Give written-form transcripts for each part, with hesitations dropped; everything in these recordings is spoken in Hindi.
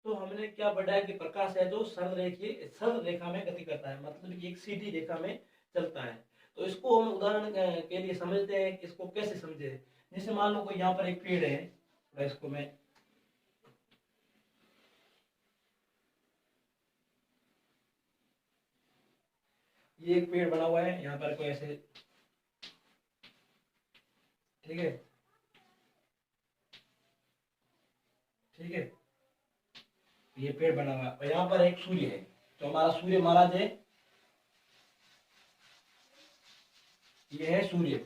तो हमने क्या पढ़ा कि प्रकाश है जो सरल रेखा में गति करता है, मतलब कि एक सीधी रेखा में चलता है। तो इसको हम उदाहरण के लिए समझते हैं कि इसको कैसे समझे। जैसे मान लो कोई यहाँ पर एक पेड़ है, इसको मैं ये एक पेड़ बना हुआ है यहाँ पर कोई ऐसे, ठीक है, ठीक है, ये पेड़ बना हुआ है और यहाँ पर एक सूर्य है। तो हमारा सूर्य महाराज है, ये है सूर्य,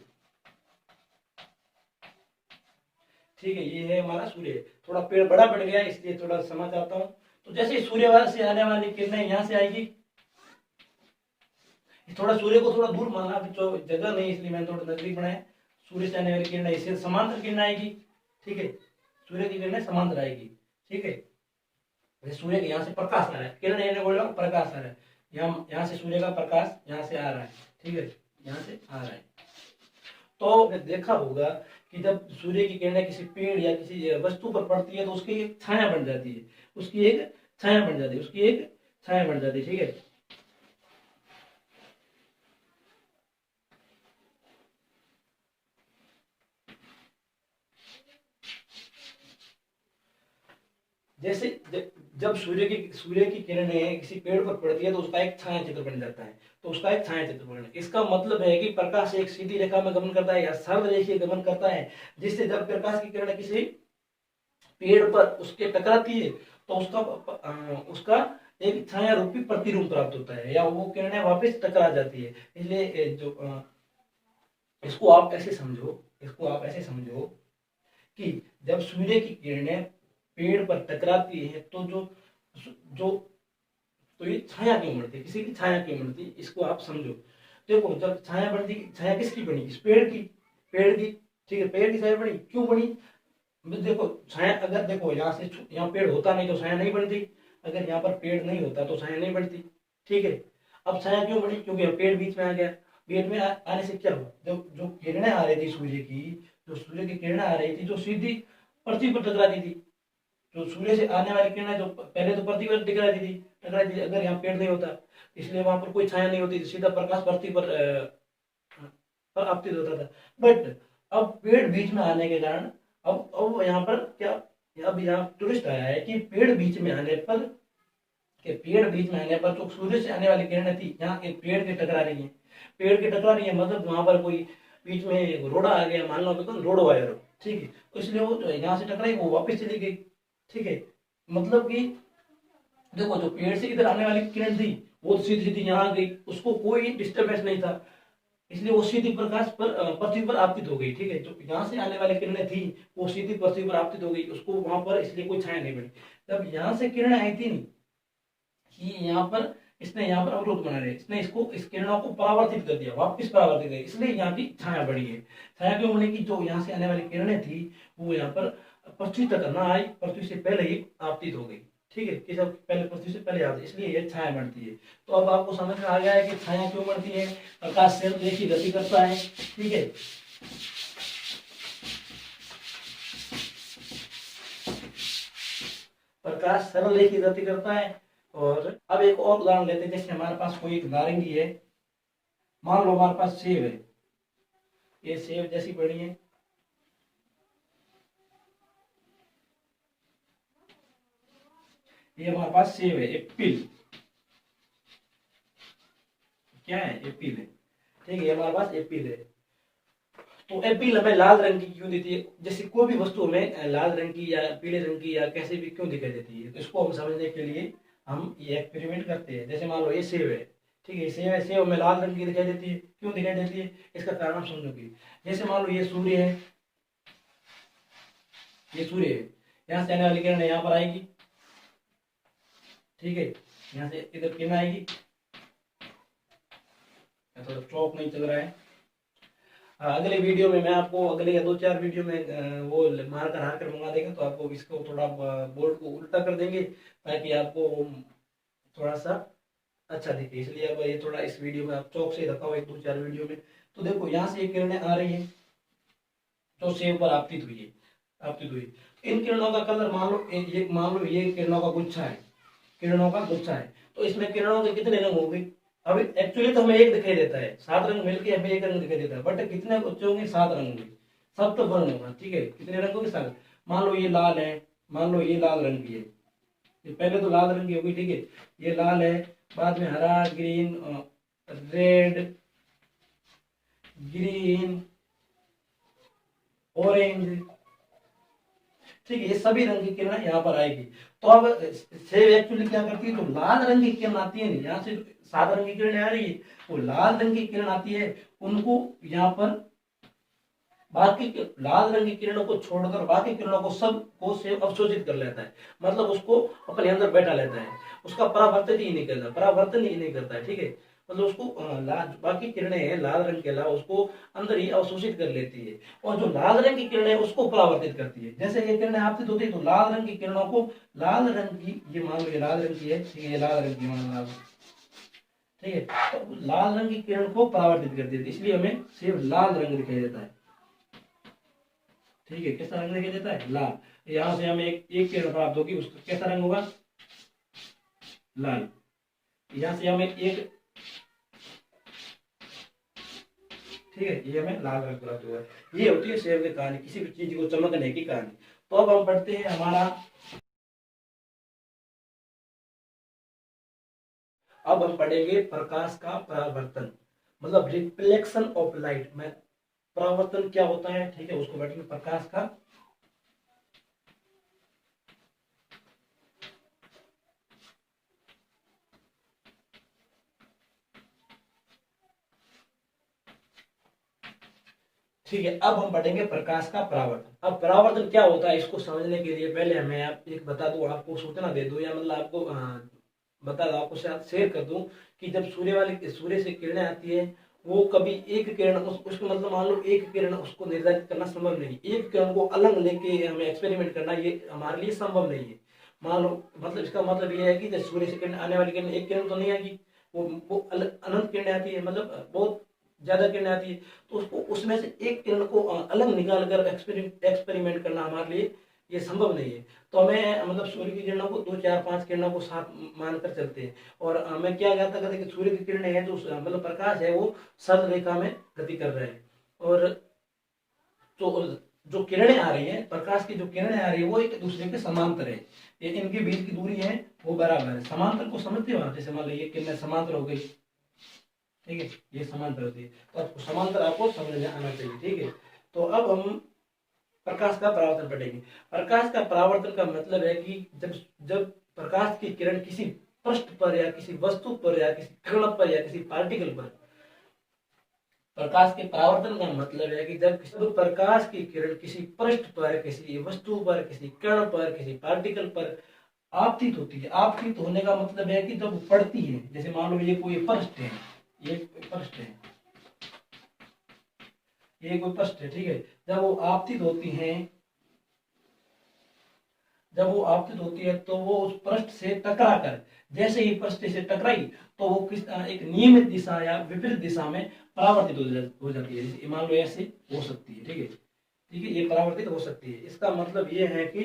ठीक है, ये है हमारा सूर्य। थोड़ा पेड़ बड़ा बढ़ गया इसलिए थोड़ा समझ आता हूँ। तो जैसे सूर्य से आने वाली किरणें यहाँ से आएगी, थोड़ा सूर्य को थोड़ा दूर माना, अभी तो जगह नहीं इसलिए मैंने थोड़ा नजदीक बनाया। सूर्य से आने वाली किरणें इससे समांतर किरणें आएगी, ठीक है, सूर्य की किरणें समांतर आएगी, ठीक है। सूर्य के यहाँ से प्रकाश आ रहा है, किरण यानी बोल रहा हूँ प्रकाश आ रहा है, यहाँ से सूर्य का प्रकाश यहाँ से आ रहा है, ठीक है, यहाँ से आ रहा है। तो देखा होगा कि जब सूर्य की किरणें किसी पेड़ या किसी वस्तु पर पड़ती है तो उसकी एक छाया बन जाती है, उसकी एक छाया बन जाती है, उसकी एक छाया बन जाती है, ठीक है। जैसे जब सूर्य की किरणें किसी पेड़ पर पड़ती है तो उसका एक छाया चित्र बन जाता है, तो उसका एक छाया चित्र बन, इसका मतलब है कि प्रकाश एक सीधी रेखा में गमन करता है या सरल रेखीय गमन करता है, जिससे जब प्रकाश की किरणें किसी पेड़ पर उसके टकराती है तो उसका एक छाया रूपी प्रतिरूप प्राप्त होता है या वो किरणें वापस टकरा जाती है। इसलिए इसको आप ऐसे समझो, इसको आप ऐसे समझो कि जब सूर्य की किरणें पेड़ पर टकराती है तो जो जो तो ये छाया क्यों बनती है, किसी की छाया क्यों बनती है, इसको आप समझो। देखो जब छाया बनती, छाया किसकी बनी, इस पेड़ की, ठीक है, पेड़ की छाया बनी, क्यों बनी, देखो छाया अगर देखो यहाँ से यहाँ पेड़ होता नहीं तो छाया नहीं बनती, अगर यहाँ पर पेड़ नहीं होता तो छाया नहीं बनती, ठीक है। अब छाया क्यों बनी, क्योंकि पेड़ बीच में आ गया, बीच में आने से क्या हुआ, जब जो किरणें आ रही थी सूर्य की, जो सूर्य की किरणें आ रही थी जो सीधी पृथ्वी पर टकराती थी, जो सूर्य से आने वाली किरणें जो पहले तो पृथ्वी पर टकराती थी, अगर यहाँ पेड़ नहीं होता इसलिए वहां पर कोई छाया नहीं होती, सीधा प्रकाश पृथ्वी पर आपतित होता था। बट अब पेड़ बीच में आने के कारण अब यहाँ पर क्या, अब यहाँ टूरिस्ट आया है कि पेड़ बीच में आने पर, जो सूर्य से आने वाली किरणें थी यहाँ एक पेड़ के टकरा रही है, मतलब वहां पर कोई बीच में रोड़ा आ गया, मान लो बिल्कुल रोड वायर, ठीक है, तो इसलिए वो जो यहाँ से टकराई वो वापस चली गई, ठीक है। मतलब कि देखो जो पेड़ से इधर आने वाली किरण थी वो सीधी सीधी यहाँ आ गई, उसको कोई डिस्टर्बेंस नहीं था, इसलिए वो सीधी प्रकाश पर पृथ्वी पर आपतित हो गई, ठीक है। जो यहाँ से आने वाली किरणें थी वो सीधी पृथ्वी पर आपतित हो गई, उसको वहां पर इसलिए कोई छाया नहीं बनी। जब यहाँ से किरणें आई थी कि यहाँ पर इसने यहाँ पर अवरोध बना लिया, इसने इसको इस किरणों को परावर्तित कर दिया, वापस परावर्तित कर दिया, इसलिए यहाँ की छाया बढ़ी है। छाया क्यों बनी की जो यहाँ से आने वाली किरणें थी वो यहाँ पर पृथ्वी तक ना आई, पृथ्वी से पहले ही आपतित हो गई, ठीक है, कि जब पहले पृथ्वी से पहले आती, इसलिए ये छाया बढ़ती है। तो अब आपको समझ में आ गया है कि छाया क्यों बढ़ती है, प्रकाश सिर्फ एक ही गति करता है, ठीक है। प्रकाश सरल एक ही गति करता है। और अब एक और उदाहरण लेते हैं, जैसे हमारे पास कोई एक नारंगी है, मान लो हमारे पास सेब है, ये सेब जैसी पड़ी है, ये हमारे पास सेब है, एप्पल, क्या है, एप्पल है, ठीक है, हमारे पास एप्पल है। तो एप्पल हमें लाल रंग की क्यों देती है, जैसे कोई भी वस्तु हमें लाल रंग की या पीले रंग की या कैसे भी क्यों दिखाई देती है, तो इसको हम समझने के लिए हम ये एक्सपेरिमेंट करते हैं। जैसे मान लो ये सेब है, ठीक है, सेब है, सेब हमें लाल रंग की दिखाई देती है, क्यों दिखाई देती है, इसका कारण हम समझोगे। जैसे मान लो ये सूर्य है, ये सूर्य है, यहाँ से आने वाली किरण यहाँ पर आएगी, ठीक है, यहाँ से इधर किरण आएगी, थोड़ा चौक नहीं चल रहा है। अगले वीडियो में मैं आपको अगले 2-4 वीडियो में वो मार्कर हार कर मंगा देंगे, तो आपको इसको थोड़ा बोर्ड को उल्टा कर देंगे ताकि आपको थोड़ा सा अच्छा दिखे, इसलिए अब ये थोड़ा इस वीडियो में आप चौक से रखा हुआ है 2-4 वीडियो में। तो देखो यहाँ से किरणें आ रही है जो सेब पर आपतित हुई है, आपतित हुई। इन किरणों का कलर मान लो ये किरणों का गुच्छा है, किरणों का गुच्छा है, तो इसमें किरणों के कितने रंग होंगे? अब एक्चुअली तो हमें एक दिखाई देता है, 7 रंग मिलके हमें एक रंग दिखाई देता है, बट कितने गुच्छे होंगे? 7 रंग होंगे, सब तो वर्ण होगा, ठीक है। कितने रंग होंगे? 7। मान लो ये लाल है, मान लो ये लाल रंग की है, ये पहले तो लाल रंग की होगी, ठीक है, ये लाल है, बाद में हरा, ग्रीन, रेड, ग्रीन, ऑरेंज, ठीक है, ये सभी रंग की किरण यहाँ पर आएगी। तो अब सेब एक्चुअली क्या करती है, तो लाल रंग की किरण आती है, यहाँ से 7 रंग की किरण आ रही है, वो लाल रंग की किरण आती है, उनको यहाँ पर बाकी लाल रंग की किरणों को छोड़कर बाकी किरणों को सब को सेब अवशोषित कर लेता है, मतलब उसको अपने अंदर बैठा लेता है, उसका परावर्तन ही नहीं करता, परावर्तन ही नहीं करता है, ठीक है, मतलब उसको बाकी किरणें हैं लाल रंग के अलावा उसको अंदर ही अवशोषित कर लेती है, और जो लाल रंग की किरणें उसको परावर्तित करती है। जैसे ये किरणें आपतित होती है तो लाल रंग की किरणों को, लाल रंग की, ये मान लो ये लाल रंग की है, ठीक है, ये लाल रंग की मान लो, ठीक है, तो लाल रंग की किरण को परावर्तित करती है, इसलिए हमें सिर्फ लाल रंग दिखाई देता है, ठीक है। कैसा रंग दिखाई देता है? लाल। यहां से हमें एक किरण प्राप्त होगी, उसका कैसा रंग होगा? लाल। यहां से हमें एक, ठीक है, ये हमें लाल रंग प्राप्त हुआ है। ये होती है सेब की कहानी, किसी भी चीज को चमकने की कहानी। तो अब हम पढ़ते हैं हमारा, अब हम पढ़ेंगे प्रकाश का परावर्तन, मतलब रिफ्लेक्शन ऑफ लाइट में परावर्तन क्या होता है, ठीक है, उसको बैठेंगे प्रकाश का, ठीक है। अब हम पढ़ेंगे प्रकाश का परावर्तन। अब परावर्तन क्या होता है इसको समझने के लिए पहले हमें आप एक बता दूं, आपको सूचना दे दूं, या मतलब आपको बता दो, आपको शेयर कर दूं कि जब सूर्य से किरणें आती है, वो कभी एक किरण उसको मतलब मान लो एक किरण उसको निर्धारित करना संभव नहीं, एक किरण को अलग लेके हमें एक्सपेरिमेंट करना ये हमारे लिए संभव नहीं है। मान लो मतलब इसका मतलब ये है कि जब सूर्य से किरण आने वाली किरण एक किरण तो नहीं आएगी, वो अनंत किरणें आती है, मतलब बहुत ज्यादा किरणें आती है, तो उसको उसमें से एक किरण को अलग निकाल कर एक्सपेरिमेंट करना हमारे लिए ये संभव नहीं है। तो हमें मतलब सूर्य की किरणों को 2 4 5 किरणों को साथ मानकर चलते हैं, और हमें क्या कहता करते हैं कि सूर्य की किरणें हैं जो मतलब प्रकाश है वो सरल रेखा में गति कर रहे हैं, और तो जो किरणें आ रही हैं, प्रकाश की जो किरणें आ रही है वो एक दूसरे के समांतर है, ये इनके बीच की दूरी है वो बराबर है। समांतर को समझते हो आप? जैसे मान लो ये किरणें समांतर हो गई, ठीक है, ये समांतर होती है, तो आपको समांतर आपको समझ में आना चाहिए, ठीक है। तो अब हम प्रकाश का परावर्तन पढ़ेंगे। प्रकाश का परावर्तन का मतलब है कि जब जब प्रकाश की किरण किसी पृष्ठ पर या किसी वस्तु पर या किसी कण पर या किसी पार्टिकल पर, प्रकाश के परावर्तन का मतलब है कि जब प्रकाश की किरण किसी पृष्ठ पर, किसी वस्तु पर, किसी कण पर, किसी पार्टिकल पर आपतित होती है। आपतित होने का मतलब है कि जब पड़ती है, जैसे मान लो ये कोई पृष्ठ है, ये पृष्ठ है, ये कोई पृष्ठ है, ठीक है, जब वो आपतित होती हैं, जब वो आपतित होती है तो वो उस पृष्ठ से टकरा कर, जैसे ही पृष्ठ से टकराई तो वो एक नियमित दिशा या विपरीत दिशा में परावर्तित हो जाती है। जैसे मान लो ऐसे हो सकती है, ठीक है, ठीक है, ये परावर्तित हो सकती है। इसका मतलब ये है कि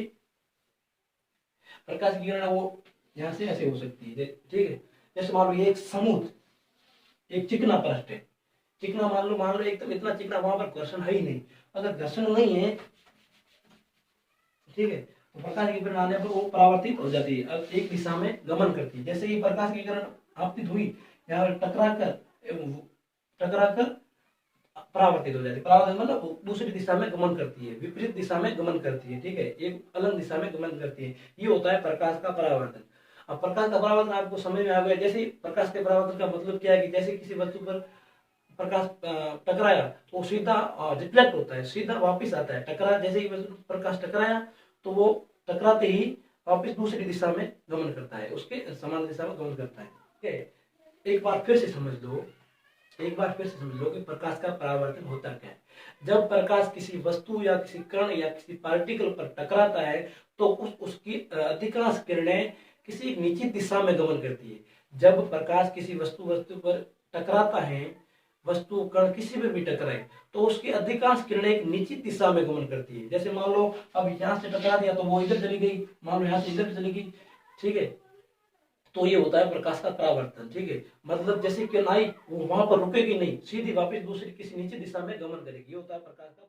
प्रकाश की किरण वो यहाँ से ऐसे हो सकती है, ठीक है। जैसे मान लो ये एक समूह, एक चिकना पृष्ठ है, चिकना मान लो एकदम इतना चिकना, वहां पर घर्षण है ही नहीं, अगर घर्षण नहीं है, ठीक है, तो प्रकाश की किरण आने पर वो परावर्तित हो जाती है, अब एक दिशा में गमन करती है। जैसे ही प्रकाश की किरण आपतित हुई, यहाँ टकरा कर परावर्तित हो जाती है। परावर्तित मतलब दूसरी दिशा में गमन करती है, विपरीत दिशा में गमन करती है, ठीक है, एक अलग दिशा में गमन करती है, ये होता है प्रकाश का परावर्तन। अब प्रकाश का परावर्तन आपको समझ में आ गया। जैसे प्रकाश के परावर्तन का मतलब क्या है कि जैसे किसी वस्तु पर प्रकाश टकराया तो सीधा रिफ्लेक्ट होता है, सीधा वापस आता है, टकरा जैसे ही प्रकाश टकराया तो वो टकराते ही वापस दूसरी दिशा में गमन करता है, उसके समान दिशा में गमन करता है, ठीक है। एक बार फिर से समझ लो, एक बार फिर से समझ लो कि प्रकाश का परावर्तन होता क्या है। जब प्रकाश किसी वस्तु या किसी कण या किसी पार्टिकल पर टकराता है तो उसकी अधिकांश किरणें किसी निश्चित दिशा में गमन करती है। जब प्रकाश किसी वस्तु पर टकराता है, वस्तु कण किसी पे भी टकराए तो उसकी अधिकांश किरणें एक निश्चित दिशा में गमन करती है। जैसे मान लो अब यहाँ से टकरा दिया तो वो इधर चली गई, मान लो यहाँ से इधर चली गई, ठीक है। तो ये होता है प्रकाश का परावर्तन, ठीक है। मतलब जैसे किरण आई वो वहां पर रुकेगी नहीं, सीधी वापस दूसरी किसी निश्चित दिशा में गमन करेगी, ये होता है प्रकाश का